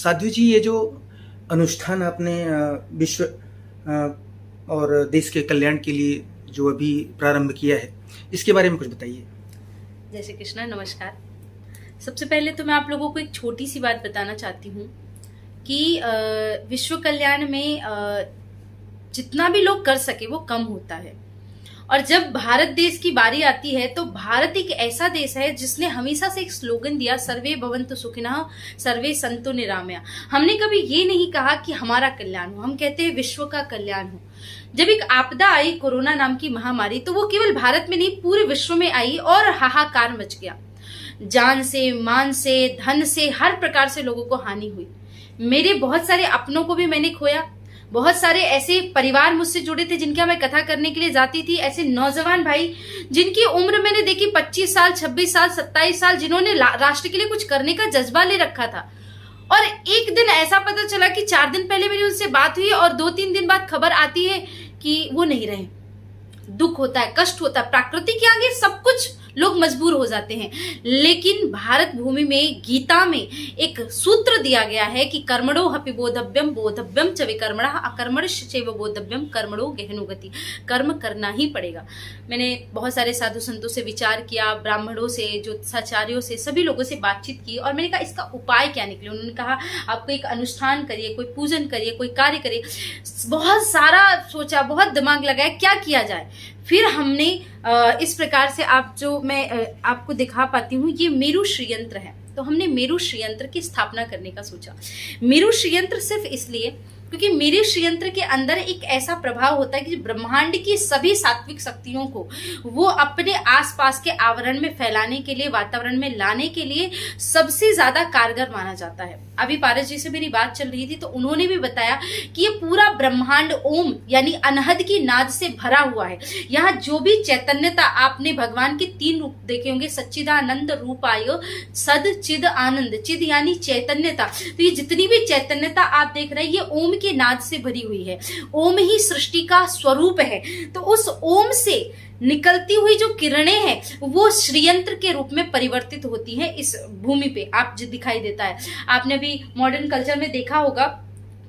साध्वी जी, ये जो अनुष्ठान आपने विश्व और देश के कल्याण के लिए जो अभी प्रारंभ किया है, इसके बारे में कुछ बताइए। जय श्री कृष्ण, नमस्कार। सबसे पहले तो मैं आप लोगों को एक छोटी सी बात बताना चाहती हूँ कि विश्व कल्याण में जितना भी लोग कर सके वो कम होता है। और जब भारत देश की बारी आती है तो भारत एक ऐसा देश है जिसने हमेशा से एक स्लोगन दिया, सर्वे भवन्तु सुखिनः सर्वे सन्तु निरामया। हमने कभी ये नहीं कहा कि हमारा कल्याण हो, हम कहते हैं विश्व का कल्याण हो। जब एक आपदा आई, कोरोना नाम की महामारी, तो वो केवल भारत में नहीं पूरे विश्व में आई और हाहाकार मच गया। जान से, मान से, धन से, हर प्रकार से लोगों को हानि हुई। मेरे बहुत सारे अपनों को भी मैंने खोया। बहुत सारे ऐसे परिवार मुझसे जुड़े थे जिनका मैं कथा करने के लिए जाती थी, ऐसे नौजवान भाई जिनकी उम्र मैंने देखी 25 साल, 26 साल, 27 साल, जिन्होंने राष्ट्र के लिए कुछ करने का जज्बा ले रखा था। और एक दिन ऐसा पता चला कि 4 दिन पहले मेरी उनसे बात हुई और 2-3 दिन बाद खबर आती है कि वो नहीं रहे। दुख होता है, कष्ट होता है, प्रकृति के आगे सब कुछ लोग मजबूर हो जाते हैं। लेकिन भारत भूमि में, गीता में एक सूत्र दिया गया है कि कर्मणो हपि बोधव्यम, बोधव्यम च विकर्मणः, अकर्मणश्च चैव बोधव्यम, कर्मणो गहनो गति। कर्म करना ही पड़ेगा। मैंने बहुत सारे साधु संतों से विचार किया, ब्राह्मणों से, ज्योतिषाचार्यों से, सभी लोगों से बातचीत की और मैंने कहा इसका उपाय क्या निकले। उन्होंने कहा आपको एक अनुष्ठान करिए, कोई पूजन करिए, कोई कार्य करिए। बहुत सारा सोचा, बहुत दिमाग लगाया क्या किया जाए। फिर हमने इस प्रकार से, आप जो मैं आपको दिखा पाती हूँ, ये मेरु श्रीयंत्र है। तो हमने मेरु श्रीयंत्र की स्थापना करने का सोचा। मेरु श्रीयंत्र सिर्फ इसलिए क्योंकि मेरु श्रीयंत्र के अंदर एक ऐसा प्रभाव होता है कि ब्रह्मांड की सभी सात्विक शक्तियों को वो अपने आसपास के आवरण में फैलाने के लिए, वातावरण में लाने के लिए सबसे ज्यादा कारगर माना जाता है। अभी पारस जी से मेरी बात चल रही थी तो उन्होंने भी बताया कि ये पूरा ब्रह्मांड ओम यानी अनहद की नाद से भरा हुआ है। यहाँ जो भी चैतन्यता, आपने भगवान के 3 रूप देखे होंगे, सच्चिदानंद रूपाय सद चिद आनंद। चिद यानी चैतन्यता, तो ये जितनी भी चैतन्यता आप देख रहे हैं ये ओम के नाद से भरी हुई है। ओम ही सृष्टि का स्वरूप है। तो उस ओम से निकलती हुई जो किरणें हैं वो श्रीयंत्र के रूप में परिवर्तित होती हैं इस भूमि पे। आप जो दिखाई देता है, आपने भी मॉडर्न कल्चर में देखा होगा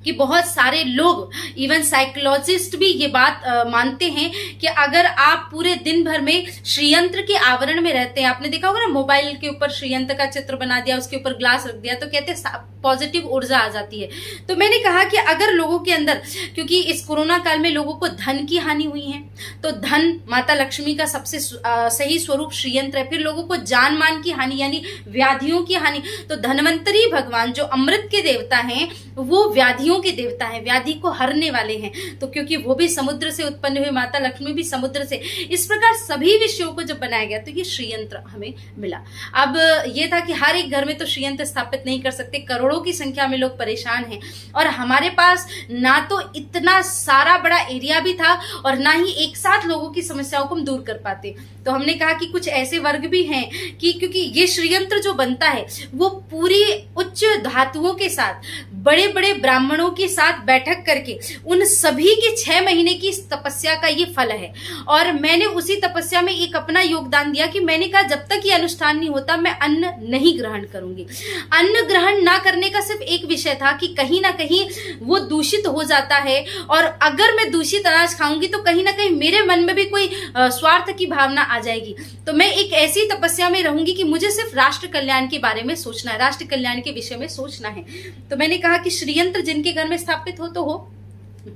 कि बहुत सारे लोग, इवन साइकोलॉजिस्ट भी ये बात मानते हैं कि अगर आप पूरे दिन भर में श्रीयंत्र के आवरण में रहते हैं, आपने देखा होगा ना, मोबाइल के ऊपर श्रीयंत्र का चित्र बना दिया, उसके ऊपर ग्लास रख दिया, तो कहते हैं पॉजिटिव ऊर्जा आ जाती है। तो मैंने कहा कि अगर लोगों के अंदर, क्योंकि इस कोरोना काल में लोगों को धन की हानि हुई है, तो धन माता लक्ष्मी का सबसे सही स्वरूप श्रीयंत्र है। फिर लोगों को जान मान की हानि यानी व्याधियों की हानि, तो धन्वंतरी भगवान जो अमृत के देवता हैं वो व्याधियों के देवता है, व्याधि को हरने वाले हैं। तो क्योंकि वो भी समुद्र से उत्पन्न हुए, माता लक्ष्मी भी समुद्र से, इस प्रकार सभी विषयों को जब बनाया गया तो ये श्रीयंत्र हमें मिला। अब ये था कि हर एक घर में तो श्रीयंत्र स्थापित नहीं कर सकते, करोड़ों की संख्या में लोग परेशान हैं और हमारे पास ना तो इतना सारा बड़ा एरिया भी था और ना ही एक साथ लोगों की समस्याओं को हम दूर कर पाते। तो हमने कहा कि कुछ ऐसे वर्ग भी हैं कि क्योंकि ये श्रीयंत्र जो बनता है वो पूरी उच्च धातुओं के साथ, बड़े बड़े ब्राह्मणों के साथ बैठक करके उन सभी के 6 महीने की तपस्या का ये फल है। और मैंने उसी तपस्या में एक अपना योगदान दिया कि मैंने कहा जब तक ये अनुष्ठान नहीं होता मैं अन्न नहीं ग्रहण करूंगी। अन्न ग्रहण ना करने का सिर्फ एक विषय था कि कहीं ना कहीं वो दूषित हो जाता है और अगर मैं दूषित अनाज खाऊंगी तो कहीं ना कहीं मेरे मन में भी कोई स्वार्थ की भावना आ जाएगी। तो मैं एक ऐसी तपस्या में रहूंगी कि मुझे सिर्फ राष्ट्र कल्याण के बारे में सोचना है, राष्ट्र कल्याण के विषय में सोचना है। तो मैंने कहा कि श्रीयंत्र जिनके घर में स्थापित हो तो हो,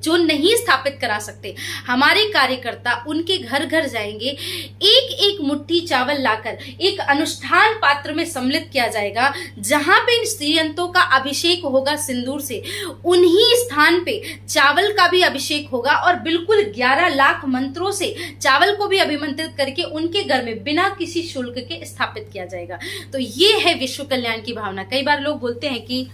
जो नहीं स्थापित करा सकते हमारे कार्यकर्ता उनके घर घर जाएंगे, एक एक मुट्ठी चावल लाकर एक अनुष्ठान पात्र में सम्मिलित किया जाएगा जहां पे इन श्रीयंत्रों का अभिषेक होगा सिंदूर से। उन्हीं स्थान पे चावल का भी अभिषेक होगा और बिल्कुल 11 लाख मंत्रों से चावल को भी अभिमंत्रित करके उनके घर में बिना किसी शुल्क के स्थापित किया जाएगा। तो ये है विश्व कल्याण की भावना। कई बार लोग बोलते हैं कि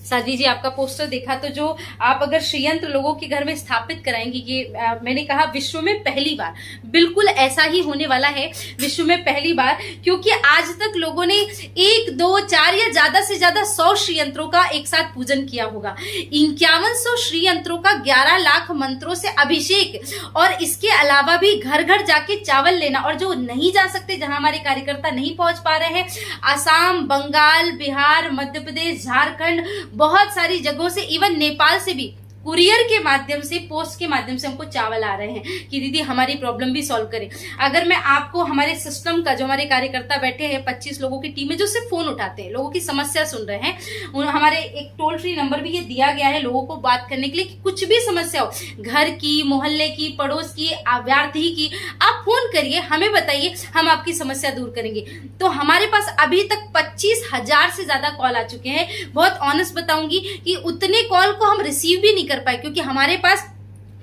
साध्वी जी आपका पोस्टर देखा तो जो आप अगर श्रीयंत्र लोगों के घर में स्थापित कराएंगे, ये मैंने कहा विश्व में पहली बार, बिल्कुल ऐसा ही होने वाला है विश्व में पहली बार। क्योंकि आज तक लोगों ने 1, 2, 4 या ज्यादा से ज्यादा 100 श्रीयंत्रों का एक साथ पूजन किया होगा। 5100 श्रीयंत्रों का 11 लाख मंत्रों से अभिषेक और इसके अलावा भी घर घर जाके चावल लेना। और जो नहीं जा सकते, जहां हमारे कार्यकर्ता नहीं पहुंच पा रहे हैं, आसाम, बंगाल, बिहार, मध्य प्रदेश, झारखंड, बहुत सारी जगहों से, इवन नेपाल से भी कुरियर के माध्यम से, पोस्ट के माध्यम से हमको चावल आ रहे हैं कि दीदी हमारी प्रॉब्लम भी सॉल्व करें। अगर मैं आपको हमारे सिस्टम का, जो हमारे कार्यकर्ता बैठे हैं 25 लोगों की टीम है जो सिर्फ फोन उठाते हैं, लोगों की समस्या सुन रहे हैं, हमारे एक टोल फ्री नंबर भी ये दिया गया है लोगों को बात करने के लिए कि कुछ भी समस्या हो, घर की, मोहल्ले की, पड़ोस की, विद्यार्थी की, आप फोन करिए, हमें बताइए, हम आपकी समस्या दूर करेंगे। तो हमारे पास अभी तक 25,000 से ज्यादा कॉल आ चुके हैं। बहुत ऑनेस्ट बताऊंगी कि उतने कॉल को हम रिसीव भी नहीं कर पाए, क्योंकि हमारे पास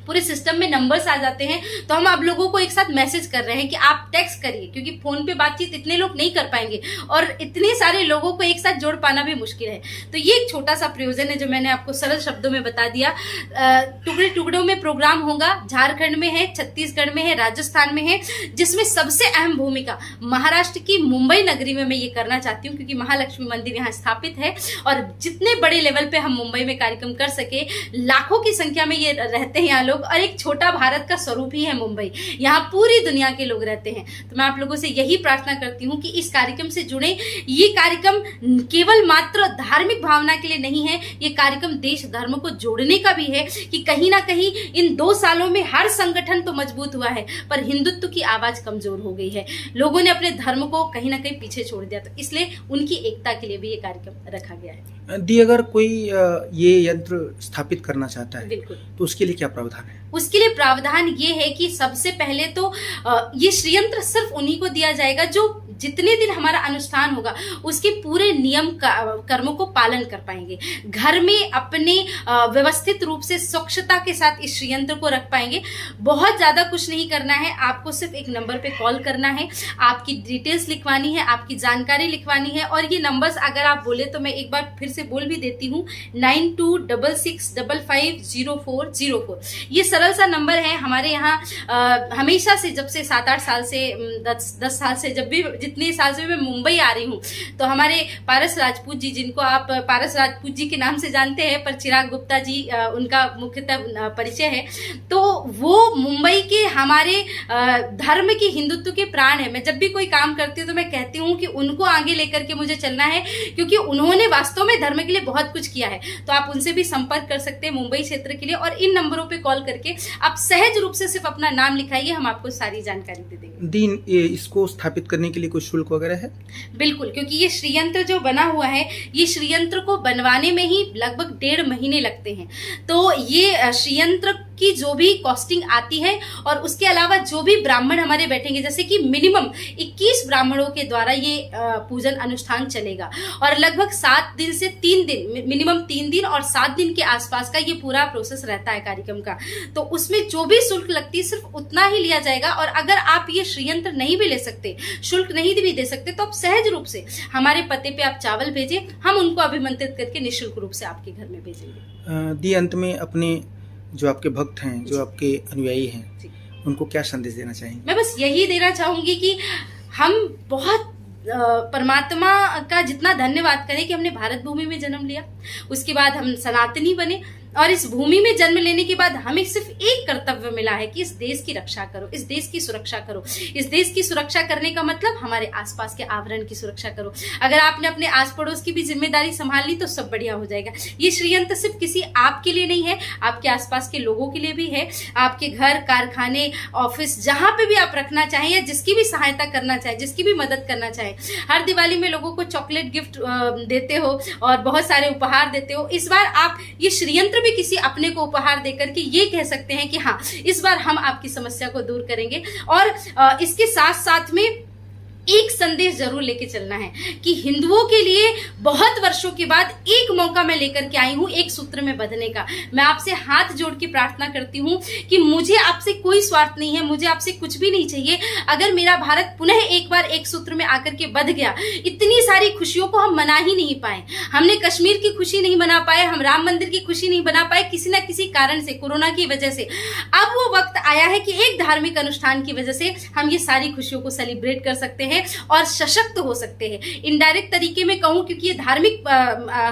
पूरे सिस्टम में नंबर्स आ जाते हैं। तो हम आप लोगों को एक साथ मैसेज कर रहे हैं कि आप टेक्स्ट करिए, क्योंकि फोन पे बातचीत इतने लोग नहीं कर पाएंगे और इतने सारे लोगों को एक साथ जोड़ पाना भी मुश्किल है। तो ये एक छोटा सा प्रयोजन है जो मैंने आपको सरल शब्दों में बता दिया। टुकड़े टुकड़ों में प्रोग्राम होगा, झारखंड में है, छत्तीसगढ़ में है, राजस्थान में है, जिसमें सबसे अहम भूमिका महाराष्ट्र की मुंबई नगरी में मैं ये करना चाहती हूँ, क्योंकि महालक्ष्मी मंदिर यहाँ स्थापित है और जितने बड़े लेवल पे हम मुंबई में कार्यक्रम कर सके, लाखों की संख्या में ये रहते हैं यहाँ लोग, और एक छोटा भारत का स्वरूप ही है मुंबई, यहाँ पूरी दुनिया के लोग रहते हैं। तो मैं आप लोगों से यही प्रार्थना करती हूँ कि इस कार्यक्रम से जुड़े। ये कार्यक्रम केवल मात्र धार्मिक भावना के लिए नहीं है, ये कार्यक्रम देश धर्म को जोड़ने का भी है कि कहीं ना कहीं इन 2 सालों में हर संगठन तो मजबूत हुआ है, पर हिंदुत्व की आवाज कमजोर हो गई है, लोगों ने अपने धर्म को कहीं ना कहीं पीछे छोड़ दिया। तो इसलिए उनकी एकता के लिए भी ये कार्यक्रम रखा गया है। दी, अगर कोई ये यंत्र स्थापित करना चाहता है, बिल्कुल, तो उसके लिए क्या प्रावधान है? उसके लिए प्रावधान ये है कि सबसे पहले तो ये श्रीयंत्र सिर्फ उन्हीं को दिया जाएगा जो जितने दिन हमारा अनुष्ठान होगा उसके पूरे नियम कर्मों को पालन कर पाएंगे, घर में अपने व्यवस्थित रूप से स्वच्छता के साथ इस श्रीयंत्र को रख पाएंगे। बहुत ज्यादा कुछ नहीं करना है, आपको सिर्फ एक नंबर पे कॉल करना है, आपकी डिटेल्स लिखवानी है, आपकी जानकारी लिखवानी है। और ये नंबर्स अगर आप बोले तो मैं एक बार फिर से बोल भी देती हूँ, 9266550404। ये सरल सा नंबर है। हमारे यहाँ हमेशा से, जब से 7-8 साल से, 10 साल से, जब भी जितने साल से मैं मुंबई आ रही हूँ, तो हमारे पारस राजपूत जी, जिनको आप पारस राजपूत जी के नाम से जानते हैं, पर चिराग गुप्ता जी उनका मुख्यतः परिचय है, तो वो मुंबई के हमारे धर्म की, हिंदुत्व के प्राण है। मैं जब भी कोई काम करती हूँ तो मैं कहती हूँ कि उनको आगे लेकर के मुझे चलना है, क्योंकि उन्होंने वास्तव में धर्म के लिए बहुत कुछ किया है। तो आप उनसे भी संपर्क कर सकते हैं मुंबई क्षेत्र के लिए, और इन नंबरों पे कॉल करके आप सहज रूप से सिर्फ अपना नाम लिखाइए, हम आपको सारी जानकारी दे देंगे। दीन, इसको स्थापित करने के लिए कोई शुल्क वगैरह है? बिल्कुल, क्योंकि ये श्रीयंत्र जो बना हुआ है, ये श्रीयंत्र को बनवाने में ही लगभग 1.5 महीने लगते हैं। तो ये श्रीयंत्र की जो भी कॉस्टिंग आती है, और उसके अलावा जो भी ब्राह्मण हमारे बैठेंगे, जैसे कि मिनिमम 21 ब्राह्मणों के द्वारा ये पूजन अनुष्ठान चलेगा, और लगभग 7 दिन से 3 दिन, मिनिमम 3 दिन और 7 दिन के आसपास का ये पूरा प्रोसेस रहता है कार्यक्रम का। तो उसमें जो भी शुल्क लगती है सिर्फ उतना ही लिया जाएगा। और अगर आप ये श्रीयंत्र नहीं भी ले सकते, शुल्क नहीं भी दे सकते, तो आप सहज रूप से हमारे पते पे आप चावल भेजें, हम उनको अभिमंत्रित करके निःशुल्क रूप से आपके घर में भेजेंगे। दी, अंत में अपने जो आपके भक्त हैं, जो आपके अनुयायी हैं, उनको क्या संदेश देना चाहेंगे? मैं बस यही देना चाहूंगी कि हम बहुत परमात्मा का जितना धन्यवाद करें कि हमने भारत भूमि में जन्म लिया, उसके बाद हम सनातनी बने, और इस भूमि में जन्म लेने के बाद हमें सिर्फ एक कर्तव्य मिला है कि इस देश की रक्षा करो, इस देश की सुरक्षा करो। इस देश की सुरक्षा करने का मतलब हमारे आसपास के आवरण की सुरक्षा करो। अगर आपने अपने आस पड़ोस की भी जिम्मेदारी संभाल ली तो सब बढ़िया हो जाएगा। ये श्रीयंत्र सिर्फ किसी आपके लिए नहीं है, आपके आसपास के लोगों के लिए भी है। आपके घर, कारखाने, ऑफिस, जहां पे भी आप रखना चाहें, या जिसकी भी सहायता करना चाहे, जिसकी भी मदद करना चाहे। हर दिवाली में लोगों को चॉकलेट गिफ्ट देते हो और बहुत सारे उपहार देते हो, इस बार आप ये श्रीयंत्र भी किसी अपने को उपहार देकर के ये कह सकते हैं कि हाँ, इस बार हम आपकी समस्या को दूर करेंगे। और इसके साथ साथ में एक संदेश जरूर लेके चलना है कि हिंदुओं के लिए बहुत वर्षों के बाद एक मौका मैं लेकर के आई हूं, एक सूत्र में बंधने का। मैं आपसे हाथ जोड़ के प्रार्थना करती हूं कि मुझे आपसे कोई स्वार्थ नहीं है, मुझे आपसे कुछ भी नहीं चाहिए। अगर मेरा भारत पुनः एक बार एक सूत्र में आकर के बंध गया, इतनी सारी खुशियों को हम मना ही नहीं पाए। हमने कश्मीर की खुशी नहीं मना पाए, हम राम मंदिर की खुशी नहीं मना पाए, किसी ना किसी कारण से, कोरोना की वजह से। अब वो वक्त आया है कि एक धार्मिक अनुष्ठान की वजह से हम ये सारी खुशियों को सेलिब्रेट कर सकते हैं और सशक्त हो सकते हैं। इनडायरेक्ट तरीके में कहूं, क्योंकि ये धार्मिक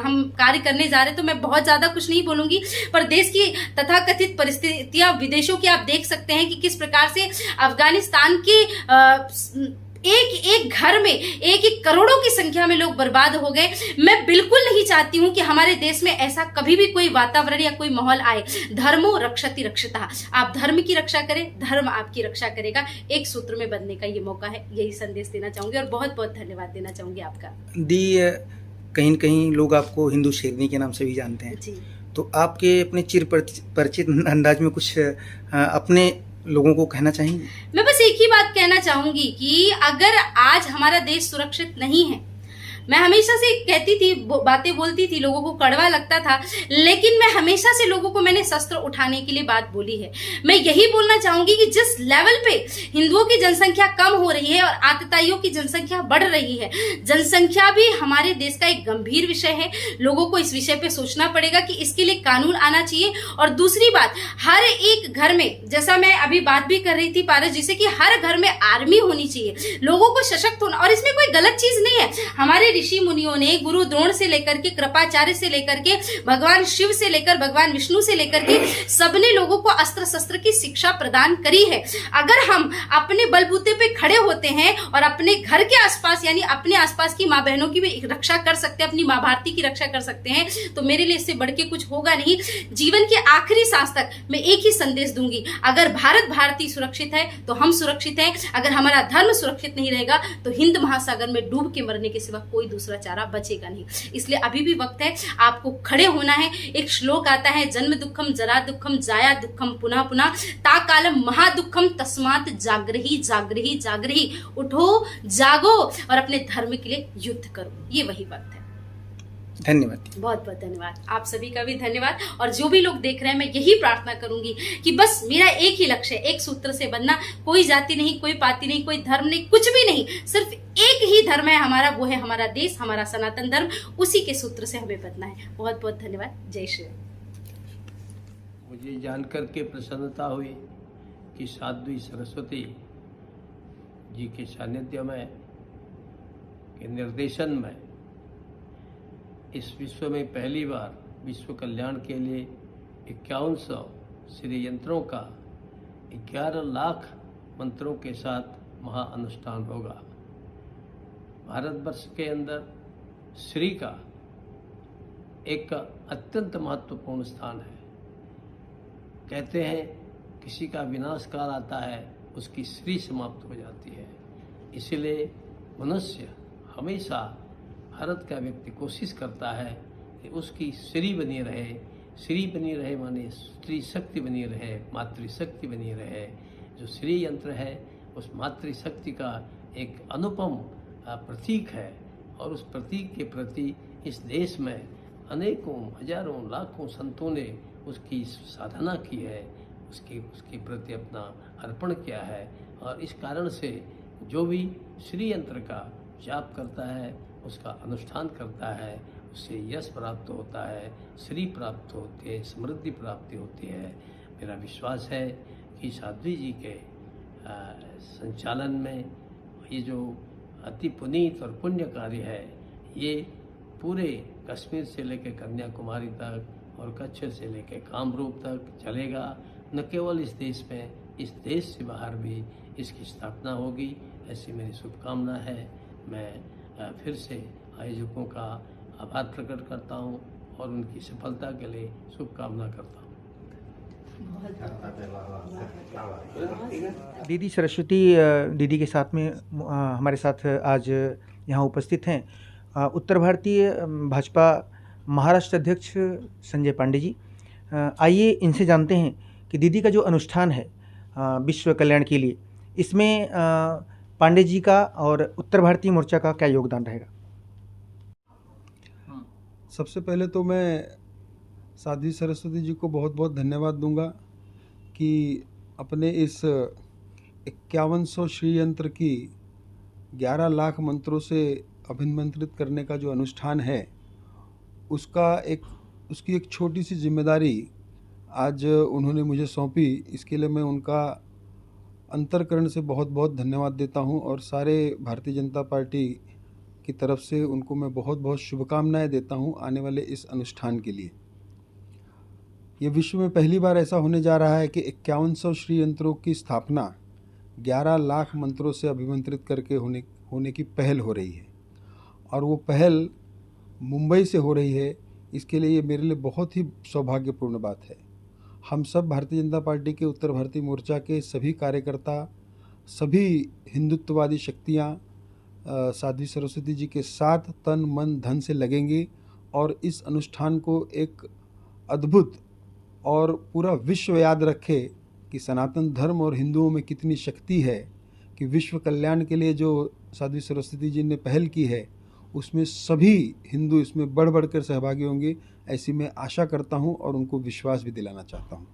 हम कार्य करने जा रहे हैं, तो मैं बहुत ज्यादा कुछ नहीं बोलूंगी, पर देश की तथाकथित परिस्थितियां विदेशों की आप देख सकते हैं कि किस प्रकार से अफगानिस्तान के एक एक घर में एक एक करोड़ों की संख्या में लोग बर्बाद हो गए। मैं बिल्कुल नहीं चाहती हूं कि हमारे देश में ऐसा कभी भी कोई वातावरण या कोई माहौल आए। धर्मो रक्षति रक्षतः, आप धर्म की रक्षा करें, धर्म आपकी रक्षा करेगा। एक सूत्र में बंधने का ये मौका है, यही संदेश देना चाहूंगी और बहुत बहुत धन्यवाद देना चाहूंगी आपका। दी, कहीं न कहीं लोग आपको हिंदू शेरनी के नाम से भी जानते हैं, जी, तो आपके अपने चिर परिचित अंदाज में कुछ अपने लोगों को कहना चाहेंगे? मैं बस एक ही बात कहना चाहूंगी कि अगर आज हमारा देश सुरक्षित नहीं है, मैं हमेशा से कहती थी, बातें बोलती थी, लोगों को कड़वा लगता था, लेकिन मैं हमेशा से लोगों को मैंने शस्त्र उठाने के लिए बात बोली है। मैं यही बोलना चाहूंगी कि जिस लेवल पे हिंदुओं की जनसंख्या कम हो रही है और आतताइयों की जनसंख्या बढ़ रही है, जनसंख्या भी हमारे देश का एक गंभीर विषय है। लोगों को इस विषय पे सोचना पड़ेगा कि इसके लिए कानून आना चाहिए। और दूसरी बात, हर एक घर में, जैसा मैं अभी बात भी कर रही थी पारस जी से, कि हर घर में आर्मी होनी चाहिए, लोगों को सशक्त होना। और इसमें कोई गलत चीज नहीं है। हमारे ऋषि मुनियों ने गुरु द्रोण से लेकर के कृपाचार्य से लेकर के भगवान शिव से लेकर भगवान विष्णु से लेकर के सबने लोगों को अस्त्र शस्त्र की शिक्षा प्रदान करी है। अगर हम अपने बलबूते पे खड़े होते हैं और अपने घर के आसपास यानी अपने आसपास की माँ बहनों की भी रक्षा कर सकते हैं, अपनी माँ भारती की रक्षा कर सकते हैं, तो मेरे लिए इससे बढ़ के कुछ होगा नहीं। जीवन के आखिरी सांस तक मैं एक ही संदेश दूंगी, अगर भारत भारती सुरक्षित है तो हम सुरक्षित हैं। अगर हमारा धर्म सुरक्षित नहीं रहेगा तो हिंद महासागर में डूब के मरने के सिवा कोई दूसरा चारा बचेगा नहीं। इसलिए अभी भी वक्त है, आपको खड़े होना है। एक श्लोक आता है, जन्म दुखम जरा दुखम जाया दुखम पुनः पुनः ता कालम महादुखम तस्मात् जागृहि जागृहि जागृहि। उठो, जागो और अपने धर्म के लिए युद्ध करो। ये वही वक्त है। धन्यवाद। बहुत बहुत धन्यवाद, आप सभी का भी धन्यवाद। और जो भी लोग देख रहे हैं, मैं यही प्रार्थना करूंगी कि बस मेरा एक ही लक्ष्य है, एक सूत्र से बनना। कोई जाति नहीं, कोई पाति नहीं, कोई धर्म नहीं, कुछ भी नहीं, सिर्फ एक ही धर्म है हमारा, वो है हमारा देश, हमारा सनातन धर्म। उसी के सूत्र से हमें बनना है। बहुत बहुत धन्यवाद। जय श्री राम। मुझे जानकर के प्रसन्नता हुई कि साध्वी सरस्वती जी के सानिध्य में, के निर्देशन में इस विश्व में पहली बार विश्व कल्याण के लिए 5100 श्री यंत्रों का 11 लाख मंत्रों के साथ महाअनुष्ठान होगा। भारतवर्ष के अंदर श्री का एक अत्यंत महत्वपूर्ण स्थान है। कहते हैं किसी का विनाश काल आता है, उसकी श्री समाप्त हो जाती है। इसलिए मनुष्य हमेशा, भारत का व्यक्ति कोशिश करता है कि उसकी श्री बनी रहे। श्री बनी रहे माने स्त्री शक्ति बनी रहे, मातृशक्ति बनी रहे। जो श्री यंत्र है उस मातृशक्ति का एक अनुपम प्रतीक है और उस प्रतीक के प्रति इस देश में अनेकों हजारों लाखों संतों ने उसकी साधना की है, उसके प्रति अपना अर्पण किया है। और इस कारण से जो भी श्री यंत्र का जाप करता है, उसका अनुष्ठान करता है, उससे यश प्राप्त होता है, श्री प्राप्त होती है, समृद्धि प्राप्ति होती है। मेरा विश्वास है कि साध्वी जी के संचालन में ये जो अति पुनीत और पुण्य कार्य है, ये पूरे कश्मीर से लेकर कन्याकुमारी तक और कच्छ से लेकर कामरूप तक चलेगा। न केवल इस देश में, इस देश से बाहर भी इसकी स्थापना होगी, ऐसी मेरी शुभकामना है। मैं फिर से आयोजकों का आभार प्रकट करता हूं और उनकी सफलता के लिए शुभकामना करता हूं। दीदी सरस्वती दीदी के साथ में हमारे साथ आज यहाँ उपस्थित हैं उत्तर भारतीय भाजपा महाराष्ट्र अध्यक्ष संजय पांडे जी। आइए इनसे जानते हैं कि दीदी का जो अनुष्ठान है विश्व कल्याण के लिए, इसमें पांडे जी का और उत्तर भारतीय मोर्चा का क्या योगदान रहेगा। सबसे पहले तो मैं साध्वी सरस्वती जी को बहुत बहुत धन्यवाद दूंगा कि अपने इस 5100 श्री यंत्र की 11 लाख मंत्रों से अभिमंत्रित करने का जो अनुष्ठान है, उसकी एक छोटी सी जिम्मेदारी आज उन्होंने मुझे सौंपी। इसके लिए मैं उनका अंतःकरण से बहुत बहुत धन्यवाद देता हूं और सारे भारतीय जनता पार्टी की तरफ से उनको मैं बहुत बहुत शुभकामनाएं देता हूं आने वाले इस अनुष्ठान के लिए। ये विश्व में पहली बार ऐसा होने जा रहा है कि 5100 श्री यंत्रों की स्थापना 11 लाख मंत्रों से अभिमंत्रित करके होने की पहल हो रही है, और वो पहल मुंबई से हो रही है। इसके लिए ये मेरे लिए बहुत ही सौभाग्यपूर्ण बात है। हम सब भारतीय जनता पार्टी के उत्तर भारतीय मोर्चा के सभी कार्यकर्ता, सभी हिंदुत्ववादी शक्तियाँ साध्वी सरस्वती जी के साथ तन मन धन से लगेंगे और इस अनुष्ठान को एक अद्भुत और पूरा विश्व याद रखे कि सनातन धर्म और हिंदुओं में कितनी शक्ति है, कि विश्व कल्याण के लिए जो साध्वी सरस्वती जी ने पहल की है उसमें सभी हिंदू इसमें बढ़ बढ़ कर सहभागी होंगे, ऐसी मैं आशा करता हूं और उनको विश्वास भी दिलाना चाहता हूं।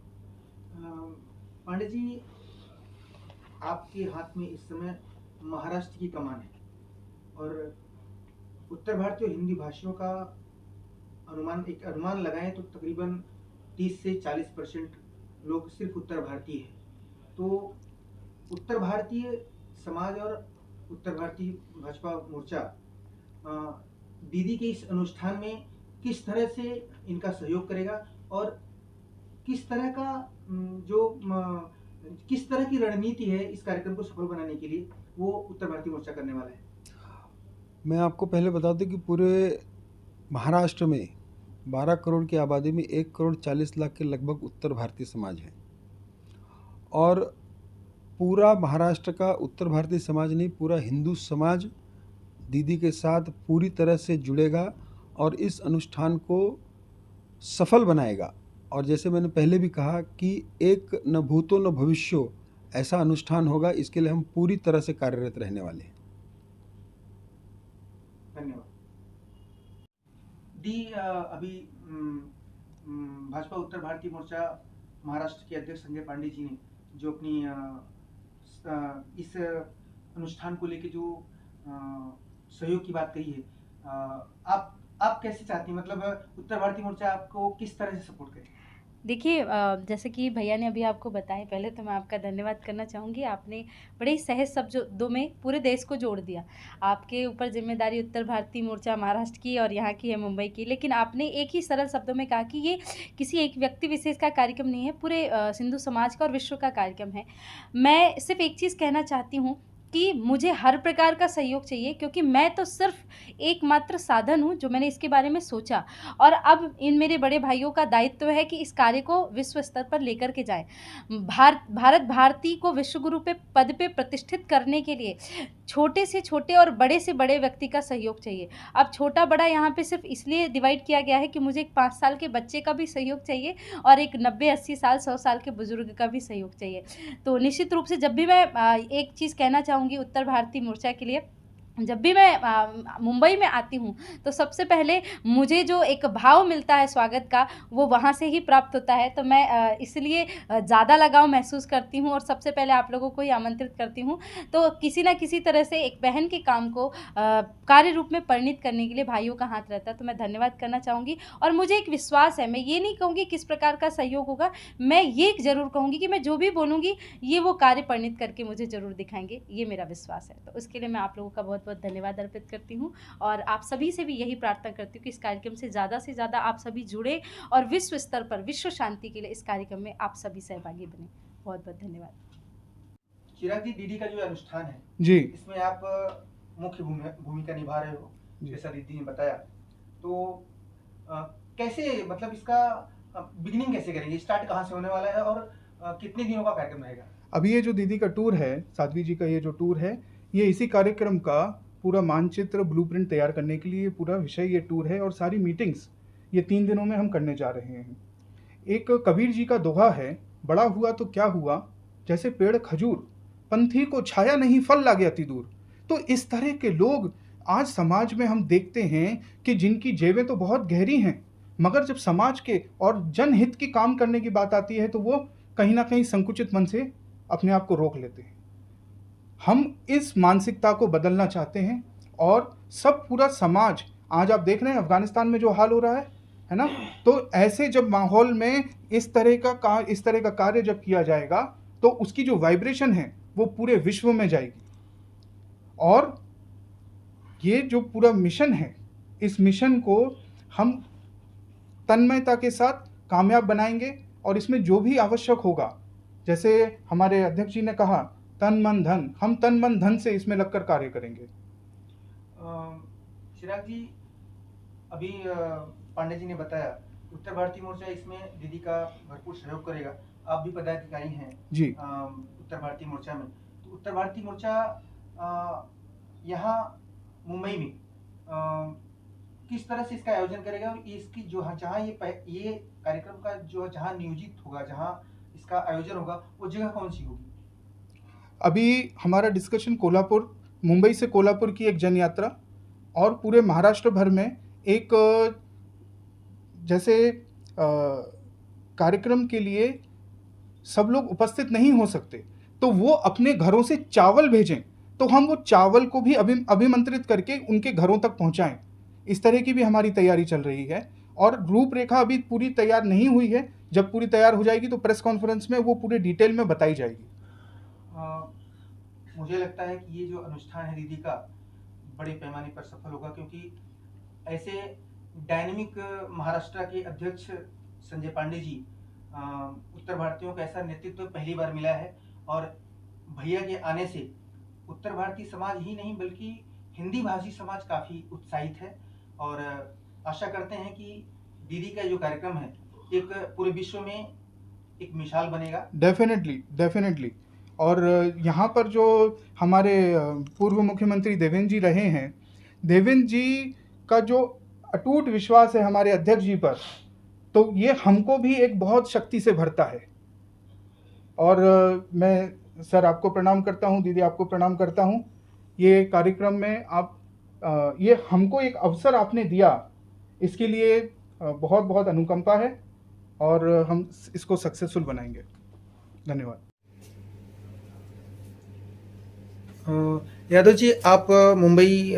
पांडे जी, आपके हाथ में इस समय महाराष्ट्र की कमान है और उत्तर भारतीय और हिंदी भाषियों का अनुमान लगाएं तो तकरीबन 30 से 40% लोग सिर्फ उत्तर भारतीय है। तो उत्तर भारतीय समाज और उत्तर भारतीय भाजपा मोर्चा दीदी के इस अनुष्ठान में किस तरह से इनका सहयोग करेगा और किस तरह की रणनीति है इस कार्यक्रम को सफल बनाने के लिए वो उत्तर भारतीय मोर्चा करने वाला है? मैं आपको पहले बता दूं कि पूरे महाराष्ट्र में 12 करोड़ की आबादी में 1 करोड़ 40 लाख के लगभग उत्तर भारतीय समाज है, और पूरा महाराष्ट्र का उत्तर भारतीय समाज नहीं, पूरा हिंदू समाज दीदी के साथ पूरी तरह से जुड़ेगा और इस अनुष्ठान को सफल बनाएगा। और जैसे मैंने पहले भी कहा कि एक न भूतो न भविष्यो ऐसा अनुष्ठान होगा, इसके लिए हम पूरी तरह से कार्यरत रहने वाले हैं। धन्यवाद दी। अभी भाजपा उत्तर भारतीय मोर्चा महाराष्ट्र के अध्यक्ष संजय पांडे जी ने जो अपनी इस अनुष्ठान को लेकर जो सहयोग की बात कही है, आप कैसे चाहती हैं, मतलब उत्तर भारतीय मोर्चा आपको किस तरह से सपोर्ट करे? देखिए, जैसे कि भैया ने अभी आपको बताया, पहले तो मैं आपका धन्यवाद करना चाहूँगी। आपने बड़े ही सहज शब्दों में पूरे देश को जोड़ दिया। आपके ऊपर जिम्मेदारी उत्तर भारतीय मोर्चा महाराष्ट्र की और यहाँ की है मुंबई की, लेकिन आपने एक ही सरल शब्दों में कहा कि ये किसी एक व्यक्ति विशेष का कार्यक्रम नहीं है, पूरे हिंदू समाज का और विश्व का कार्यक्रम है। मैं सिर्फ एक चीज़ कहना चाहती हूँ कि मुझे हर प्रकार का सहयोग चाहिए, क्योंकि मैं तो सिर्फ एकमात्र साधन हूँ जो मैंने इसके बारे में सोचा, और अब इन मेरे बड़े भाइयों का दायित्व है कि इस कार्य को विश्व स्तर पर लेकर के जाएं। भारत भारती को विश्वगुरु पे पद पे प्रतिष्ठित करने के लिए छोटे से छोटे और बड़े से बड़े व्यक्ति का सहयोग चाहिए। अब छोटा बड़ा यहाँ पे सिर्फ इसलिए डिवाइड किया गया है कि मुझे एक 5 साल के बच्चे का भी सहयोग चाहिए और एक 90-80 साल 100 साल के बुजुर्ग का भी सहयोग चाहिए। तो निश्चित रूप से जब भी मैं एक चीज़ कहना चाहूँगी उत्तर भारतीय मोर्चा के लिए, जब भी मैं मुंबई में आती हूँ तो सबसे पहले मुझे जो एक भाव मिलता है स्वागत का, वो वहाँ से ही प्राप्त होता है। तो मैं इसलिए ज़्यादा लगाव महसूस करती हूँ और सबसे पहले आप लोगों को ही आमंत्रित करती हूँ। तो किसी ना किसी तरह से एक बहन के काम को कार्य रूप में परिणित करने के लिए भाइयों का हाथ रहता है। तो मैं धन्यवाद करना चाहूँगी और मुझे एक विश्वास है, मैं ये नहीं कहूँगी किस प्रकार का सहयोग होगा, मैं ये ज़रूर कहूँगी कि मैं जो भी बोलूँगी ये वो कार्य परिणित करके मुझे ज़रूर दिखाएंगे, ये मेरा विश्वास है। तो उसके लिए मैं आप लोगों का बहुत बहुत धन्यवाद अर्पित करती हूँ और आप सभी से भी यही प्रार्थना करती हूँ कि इस कार्यक्रम से ज़्यादा आप सभी जुड़े और विश्व स्तर पर विश्व शांति के लिए इस कार्यक्रम में आप सभी सहभागी बने। बहुत बहुत धन्यवाद। चिराग जी, दीदी का जो अनुष्ठान है जी, इसमें आप मुख्य भूमिका निभा रहे हो, जैसा दीदी ने बताया। तो कैसे, मतलब इसका बिगिनिंग कैसे करेंगे, स्टार्ट कहाँ से होने वाला है और कितने दिनों का कार्यक्रम रहेगा? अभी ये जो दीदी का टूर है, साध्वी जी का ये जो टूर है, ये इसी कार्यक्रम का पूरा मानचित्र ब्लूप्रिंट तैयार करने के लिए पूरा विषय ये टूर है और सारी मीटिंग्स ये 3 दिनों में हम करने जा रहे हैं। एक कबीर जी का दोहा है, बड़ा हुआ तो क्या हुआ, जैसे पेड़ खजूर, पंथी को छाया नहीं फल लागे अति दूर। तो इस तरह के लोग आज समाज में हम देखते हैं कि जिनकी जेबें तो बहुत गहरी हैं, मगर जब समाज के और जनहित की काम करने की बात आती है तो वो कहीं ना कहीं संकुचित मन से अपने आप को रोक लेते हैं। हम इस मानसिकता को बदलना चाहते हैं और सब पूरा समाज, आज आप देख रहे हैं अफगानिस्तान में जो हाल हो रहा है ना, तो ऐसे जब माहौल में इस तरह का कार्य जब किया जाएगा तो उसकी जो वाइब्रेशन है वो पूरे विश्व में जाएगी। और ये जो पूरा मिशन है, इस मिशन को हम तन्मयता के साथ कामयाब बनाएंगे और इसमें जो भी आवश्यक होगा, जैसे हमारे अध्यक्ष जी ने कहा तन मन धन, हम तन मन धन से इसमें लगकर कार्य करेंगे। चिराग जी, अभी पांडे जी ने बताया उत्तर भारतीय मोर्चा इसमें दीदी का भरपूर सहयोग करेगा। आप भी पदाधिकारी हैं जी। उत्तर भारतीय मोर्चा में, तो उत्तर भारतीय मोर्चा यहाँ मुंबई में किस तरह से इसका आयोजन करेगा और इसकी जो जहाँ ये कार्यक्रम का जो जहाँ नियोजित होगा, जहाँ इसका आयोजन होगा, वो जगह कौन सी होगी? अभी हमारा डिस्कशन कोल्हापुर, मुंबई से कोल्हापुर की एक जन यात्रा और पूरे महाराष्ट्र भर में एक जैसे कार्यक्रम के लिए सब लोग उपस्थित नहीं हो सकते, तो वो अपने घरों से चावल भेजें, तो हम वो चावल को भी अभिमंत्रित करके उनके घरों तक पहुंचाएं। इस तरह की भी हमारी तैयारी चल रही है और रूपरेखा अभी पूरी तैयार नहीं हुई है। जब पूरी तैयार हो जाएगी तो प्रेस कॉन्फ्रेंस में वो पूरे डिटेल में बताई जाएगी। मुझे लगता है कि ये जो अनुष्ठान है दीदी का बड़े पैमाने पर सफल होगा, क्योंकि ऐसे डायनेमिक महाराष्ट्र के अध्यक्ष संजय पांडे जी, उत्तर भारतीयों का ऐसा नेतृत्व पहली बार मिला है और भैया के आने से उत्तर भारतीय समाज ही नहीं बल्कि हिंदी भाषी समाज काफ़ी उत्साहित है और आशा करते हैं कि दीदी का जो कार्यक्रम है एक पूरे विश्व में एक मिसाल बनेगा। डेफिनेटली। और यहाँ पर जो हमारे पूर्व मुख्यमंत्री देवेंद्र जी रहे हैं, देवेंद्र जी का जो अटूट विश्वास है हमारे अध्यक्ष जी पर, तो ये हमको भी एक बहुत शक्ति से भरता है। और मैं सर आपको प्रणाम करता हूँ, दीदी आपको प्रणाम करता हूँ। ये कार्यक्रम में आप ये हमको एक अवसर आपने दिया, इसके लिए बहुत बहुत अनुकंपा है और हम इसको सक्सेसफुल बनाएंगे। धन्यवाद। यादव जी, आप मुंबई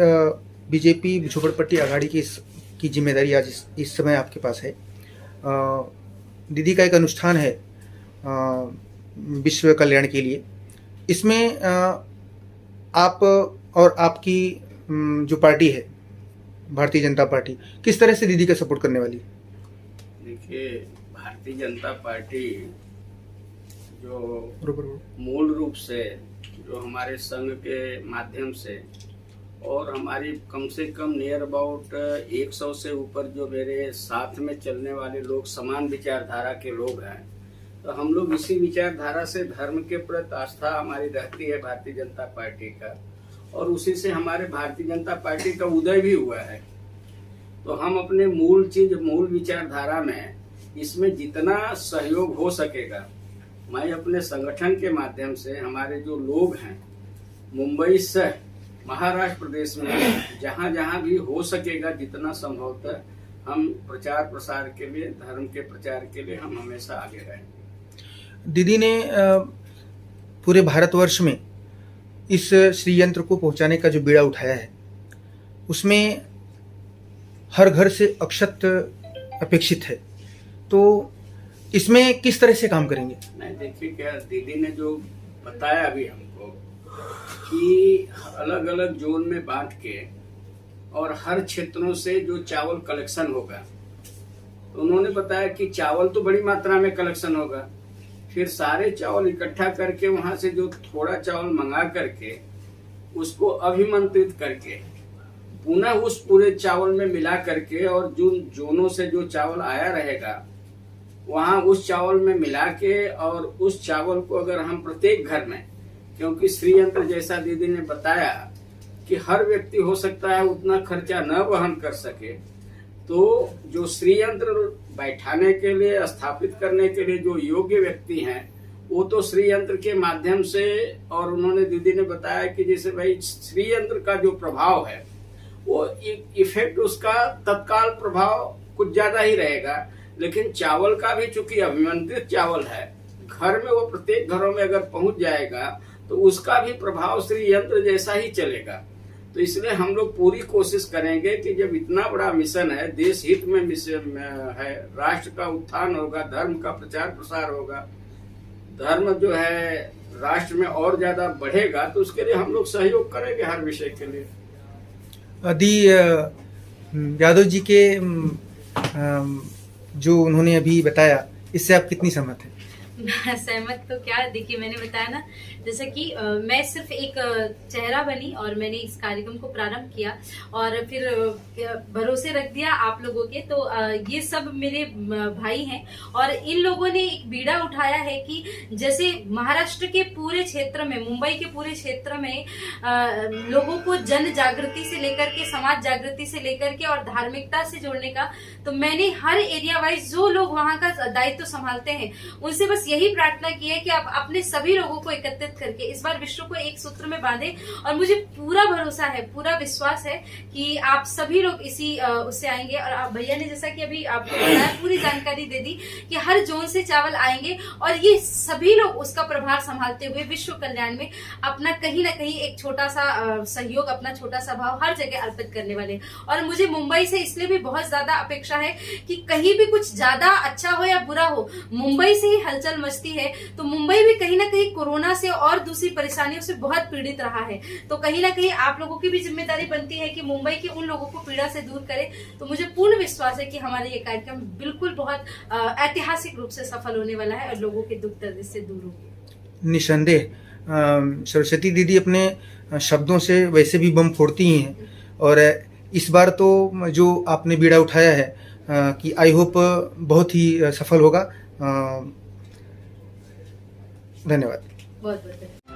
बीजेपी झोपड़पट्टी आघाड़ी की जिम्मेदारी आज इस समय आपके पास है। दीदी का एक अनुष्ठान है विश्व कल्याण के लिए, इसमें आप और आपकी जो पार्टी है भारतीय जनता पार्टी किस तरह से दीदी का सपोर्ट करने वाली है? देखिए, भारतीय जनता पार्टी जो मूल रूप से जो हमारे संघ के माध्यम से और हमारी कम से कम नियर अबाउट 100 से ऊपर जो मेरे साथ में चलने वाले लोग समान विचारधारा के लोग हैं, तो हम लोग इसी विचारधारा से धर्म के प्रति आस्था हमारी रहती है भारतीय जनता पार्टी का, और उसी से हमारे भारतीय जनता पार्टी का उदय भी हुआ है। तो हम अपने मूल विचारधारा में इसमें जितना सहयोग हो सकेगा, मैं अपने संगठन के माध्यम से हमारे जो लोग हैं मुंबई से महाराष्ट्र प्रदेश में जहाँ जहाँ भी हो सकेगा जितना संभवतः हम प्रचार प्रसार के लिए, धर्म के प्रचार के लिए हम हमेशा आगे रहेंगे। दीदी ने पूरे भारतवर्ष में इस श्री यंत्र को पहुंचाने का जो बीड़ा उठाया है, उसमें हर घर से अक्षत अपेक्षित है, तो इसमें किस तरह से काम करेंगे? नहीं, देखिए, क्या दीदी ने जो बताया अभी हमको कि अलग अलग जोन में बांट के और हर क्षेत्रों से जो चावल कलेक्शन होगा, तो उन्होंने बताया कि चावल तो बड़ी मात्रा में कलेक्शन होगा, फिर सारे चावल इकट्ठा करके वहां से जो थोड़ा चावल मंगा करके उसको अभिमंत्रित करके पुनः उस पूरे चावल में मिला करके और जो जोनों से जो चावल आया रहेगा वहां उस चावल में मिला के, और उस चावल को अगर हम प्रत्येक घर में, क्योंकि श्री यंत्र जैसा दीदी ने बताया कि हर व्यक्ति हो सकता है उतना खर्चा न वहन कर सके, तो जो श्री यंत्र बैठाने के लिए, स्थापित करने के लिए जो योग्य व्यक्ति हैं वो तो श्री यंत्र के माध्यम से, और उन्होंने दीदी ने बताया कि जैसे भाई श्री यंत्र का जो प्रभाव है वो इफेक्ट, उसका तत्काल प्रभाव कुछ ज्यादा ही रहेगा, लेकिन चावल का भी चूंकि अभिमंत्रित चावल है, घर में वो प्रत्येक घरों में अगर पहुंच जाएगा तो उसका भी प्रभाव श्री यंत्र जैसा ही चलेगा। तो इसलिए हम लोग पूरी कोशिश करेंगे कि जब इतना बड़ा मिशन है, देश हित में मिशन है, राष्ट्र का उत्थान होगा, धर्म का प्रचार प्रसार होगा, धर्म जो है राष्ट्र में और ज्यादा बढ़ेगा, तो उसके लिए हम लोग सहयोग करेंगे हर विषय के लिए। यादव जी के जो उन्होंने अभी बताया, इससे आप कितनी सहमत हैं? सहमत तो क्या, देखिए मैंने बताया ना, जैसा कि मैं सिर्फ एक चेहरा बनी और मैंने इस कार्यक्रम को प्रारंभ किया और फिर भरोसे रख दिया आप लोगों के। तो ये सब मेरे भाई हैं और इन लोगों ने एक बीड़ा उठाया है कि जैसे महाराष्ट्र के पूरे क्षेत्र में, मुंबई के पूरे क्षेत्र में लोगों को जन जागृति से लेकर के, समाज जागृति से लेकर के और धार्मिकता से जोड़ने का, तो मैंने हर एरिया वाइज जो लोग वहां का दायित्व संभालते हैं उनसे बस यही प्रार्थना की है कि आप अपने सभी लोगों को एकत्रित करके इस बार विश्व को एक सूत्र में बांधे। और मुझे पूरा भरोसा है, पूरा विश्वास है कि आप सभी लोग इसी उससे आएंगे। और आप भैया ने जैसा कि अभी आपको बताया, पूरी जानकारी दे दी कि हर जोन से चावल आएंगे और ये सभी लोग उसका प्रभार संभालते हुए विश्व कल्याण में अपना कहीं ना कहीं एक छोटा सा सहयोग, अपना छोटा सा भाव हर जगह अर्पित करने वाले हैं। और मुझे मुंबई से इसलिए भी बहुत ज्यादा अपेक्षा है कि कहीं भी कुछ ज्यादा अच्छा हो या बुरा हो, मुंबई से ही हलचल मचती है। तो मुंबई भी कहीं ना कहीं कोरोना से और दूसरी परेशानियों से बहुत पीड़ित रहा है। तो कहीं ना कहीं आप लोगों की भी जिम्मेदारी बनती है कि मुंबई के उन लोगों को पीड़ा से दूर करें। तो मुझे पूर्ण विश्वास है कि हमारा ये कार्यक्रम बिल्कुल बहुत ऐतिहासिक रूप से सफल होने वाला है और लोगों के दुख दर्द से दूर होगी। निसंदेह सरस्वती दीदी अपने शब्दों से वैसे भी बम फोड़ती ही हैं और इस बार तो जो आपने बीड़ा उठाया है कि आई होप बहुत ही सफल होगा। धन्यवाद। बहुत बहुत